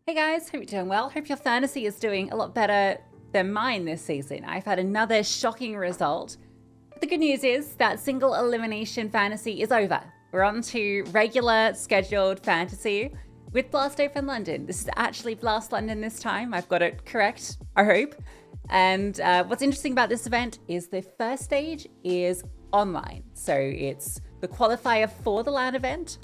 Hey guys, hope you're doing well. Hope your fantasy is doing a lot better than mine this season. I've had another shocking result. But the good news is that single elimination fantasy is over. We're on to regular scheduled fantasy with Blast Open London. This is actually Blast London this time. I've got it correct, I hope. And what's interesting about this event is the first stage is online. So it's the qualifier for the LAN event.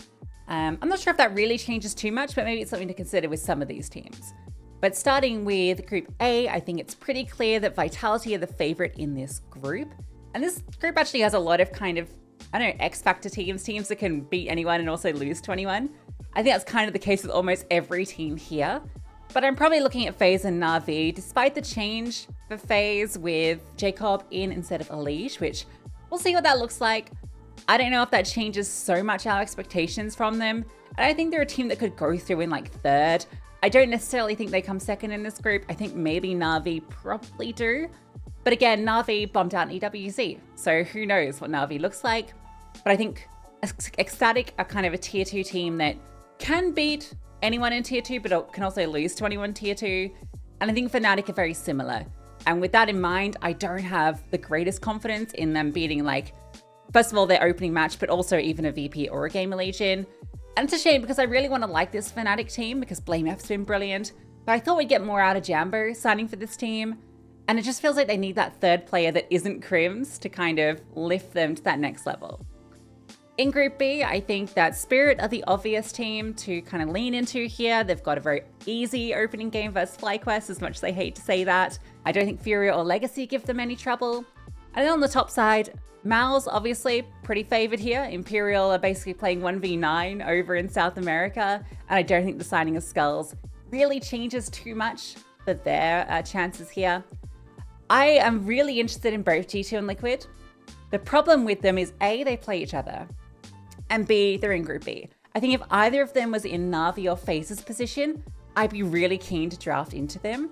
I'm not sure if that really changes too much, but maybe it's something to consider with some of these teams. But starting with Group A, I think it's pretty clear that Vitality are the favorite in this group. And this group actually has a lot of kind of, I don't know, X-Factor teams that can beat anyone and also lose to anyone. I think that's kind of the case with almost every team here. But I'm probably looking at FaZe and Na'Vi, despite the change for FaZe with Jacob in instead of Alish, which we'll see what that looks like. I don't know if that changes so much our expectations from them. And I think they're a team that could go through in like third. I don't necessarily think they come second in this group. I think maybe Na'Vi probably do. But again, Na'Vi bombed out in EWZ. So who knows what Na'Vi looks like. But I think Ecstatic are kind of a tier 2 team that can beat anyone in tier 2, but can also lose to anyone in tier 2. And I think Fnatic are very similar. And with that in mind, I don't have the greatest confidence in them beating like, first of all, their opening match, but also even a VP or a Gamer Legion. And it's a shame because I really want to like this Fnatic team because BlameF's been brilliant. But I thought we'd get more out of Jambo signing for this team. And it just feels like they need that third player that isn't Crims to kind of lift them to that next level. In Group B, I think that Spirit are the obvious team to kind of lean into here. They've got a very easy opening game versus FlyQuest, as much as I hate to say that. I don't think Furia or Legacy give them any trouble. And then on the top side, Mal's obviously pretty favored here. Imperial are basically playing 1v9 over in South America. And I don't think the signing of Skulls really changes too much for their chances here. I am really interested in both G2 and Liquid. The problem with them is A, they play each other. And B, they're in Group B. I think if either of them was in Na'Vi or FaZe's position, I'd be really keen to draft into them.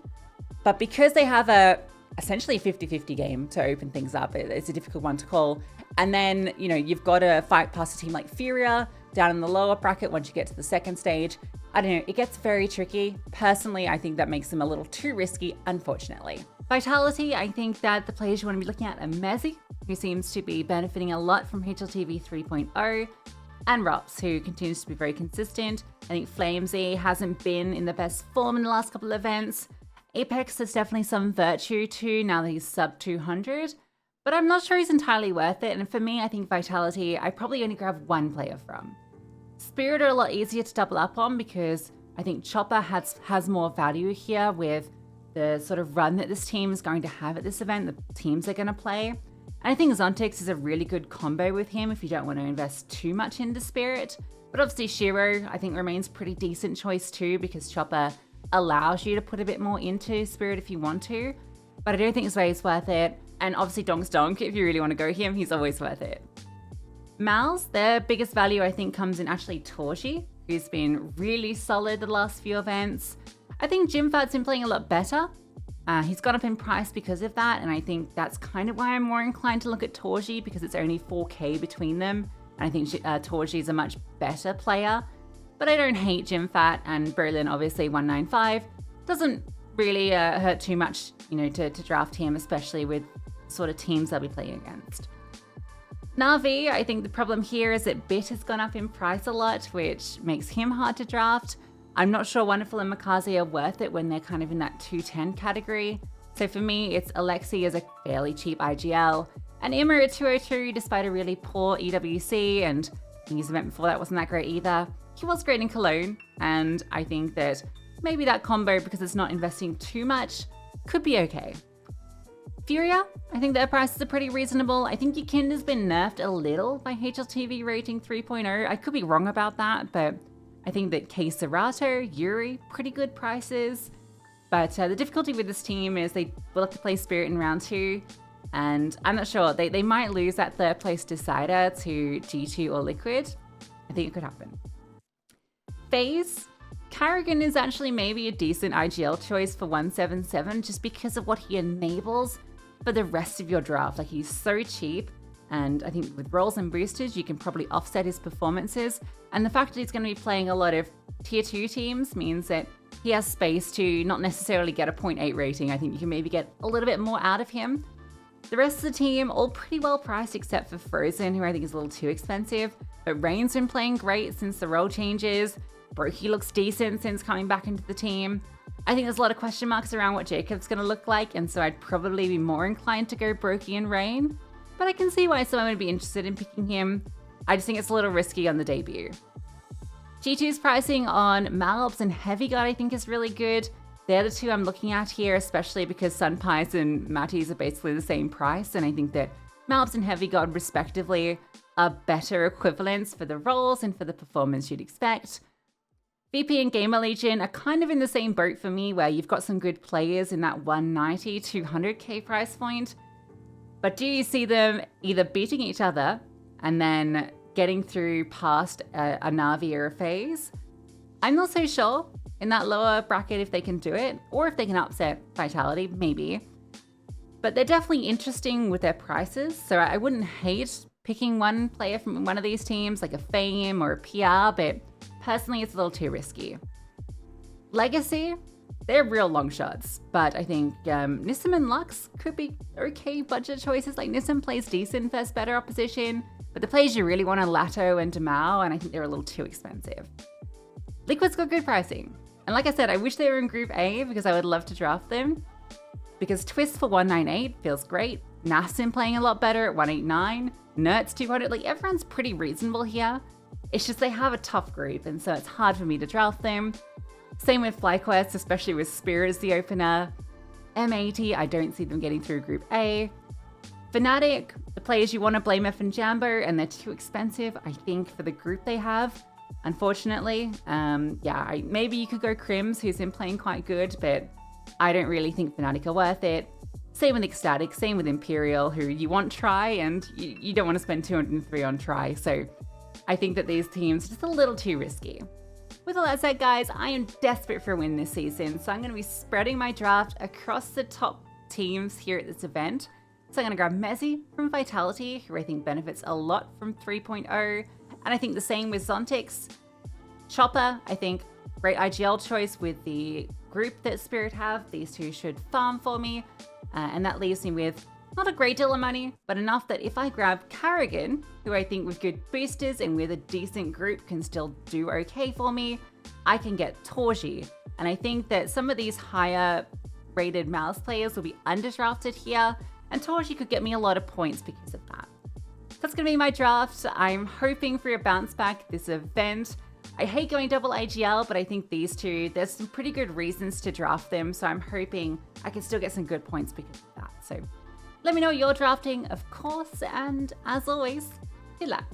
But because they have a essentially 50-50 game to open things up, it's a difficult one to call. And then, you know, you've got to fight past a team like Furia down in the lower bracket once you get to the second stage. I don't know, it gets very tricky. Personally, I think that makes them a little too risky, unfortunately. Vitality, I think that the players you want to be looking at are Mezzy, who seems to be benefiting a lot from HLTV 3.0, and Rops, who continues to be very consistent. I think Flamesy hasn't been in the best form in the last couple of events. Apex has definitely some virtue too, now that he's sub 200, but I'm not sure he's entirely worth it. And for me, I think Vitality, I probably only grab one player from. Spirit are a lot easier to double up on because I think Chopper has more value here with the sort of run that this team is going to have at this event, the teams they're going to play. And I think Zontix is a really good combo with him if you don't want to invest too much into Spirit. But obviously Shiro, I think, remains pretty decent choice too because Chopper allows you to put a bit more into Spirit if you want to. But I don't think his way is worth it. And obviously Donk's Donk, if you really want to go him, he's always worth it. Mals, their biggest value I think comes in actually Torji, who's been really solid the last few events. I think Jimfat's been playing a lot better. He's gone up in price because of that, and I think that's kind of why I'm more inclined to look at Torji because it's only 4k between them. And I think Torji is a much better player. But I don't hate Jimfat, and Berlin obviously 195. Doesn't really hurt too much, you know, to draft him, especially with sort of teams they'll be playing against. Na'Vi, I think the problem here is that Bit has gone up in price a lot, which makes him hard to draft. I'm not sure Wonderful and Makazi are worth it when they're kind of in that 210 category. So for me, it's Alexi as a fairly cheap IGL, and Immer at 202 despite a really poor EWC, and his event before that wasn't that great either. He was great in Cologne, and I think that maybe that combo, because it's not investing too much, could be okay. Furia, I think their prices are pretty reasonable. I think Yakin has been nerfed a little by HLTV rating 3.0. I could be wrong about that, but I think that K Serato, Yuri, pretty good prices. But the difficulty with this team is they will have to play Spirit in round 2. And I'm not sure, they might lose that third place decider to G2 or Liquid. I think it could happen. FaZe, Carrigan is actually maybe a decent IGL choice for 177 just because of what he enables for the rest of your draft. Like, he's so cheap, and I think with rolls and boosters you can probably offset his performances, and the fact that he's going to be playing a lot of tier 2 teams means that He has space to not necessarily get a 0.8 rating. I think you can maybe get a little bit more out of him. The rest of the team, all pretty well priced except for Frozen, who I think is a little too expensive. But Rain's been playing great since the role changes. Brokey looks decent since coming back into the team. I think there's a lot of question marks around what Jacob's going to look like, and so I'd probably be more inclined to go Brokey and Rain. But I can see why someone would be interested in picking him. I just think it's a little risky on the debut. G2's pricing on Malps and Heavy God I think is really good. They're the two I'm looking at here, especially because Sunpies and Matties are basically the same price, and I think that Malps and Heavy God respectively are better equivalents for the roles and for the performance you'd expect. VP and Gamer Legion are kind of in the same boat for me, where you've got some good players in that 190, 200k price point. But do you see them either beating each other and then getting through past a Na'Vi era phase? I'm not so sure in that lower bracket if they can do it, or if they can upset Vitality, maybe. But they're definitely interesting with their prices, so I wouldn't hate picking one player from one of these teams, like a Fame or a PR, but personally it's a little too risky. Legacy, they're real long shots, but I think Nissim and Lux could be okay budget choices. Like Nissim plays decent versus better opposition, but the players you really want are Lato and Damao, and I think they're a little too expensive. Liquid's got good pricing. And like I said, I wish they were in Group A because I would love to draft them. Because Twist for 198 feels great. Nassim playing a lot better at 189. Nerds 200, like everyone's pretty reasonable here. It's just they have a tough group, and so it's hard for me to draft them. Same with FlyQuest, especially with Spear as the opener. M80, I don't see them getting through Group A. Fnatic, the players you want to blame F and Jambo, and they're too expensive, I think, for the group they have. Unfortunately, maybe you could go Crims, who's been playing quite good, but I don't really think Fnatic are worth it. Same with Ecstatic, same with Imperial, who you want Try, and you don't want to spend 203 on Try, so I think that these teams are just a little too risky. With all that said, guys, I am desperate for a win this season, so I'm going to be spreading my draft across the top teams here at this event. So I'm going to grab Mezzi from Vitality, who I think benefits a lot from 3.0, and I think the same with Zontix. Chopper, I think, great IGL choice with the group that Spirit have. These two should farm for me, and that leaves me with not a great deal of money, but enough that if I grab Carrigan, who I think with good boosters and with a decent group can still do okay for me, I can get Torji. And I think that some of these higher rated mouse players will be underdrafted here, and Torji could get me a lot of points because of that. That's going to be my draft. I'm hoping for a bounce back this event. I hate going double AGL, but I think these two, there's some pretty good reasons to draft them, so I'm hoping I can still get some good points because of that. So let me know what you're drafting, of course, and as always, good luck.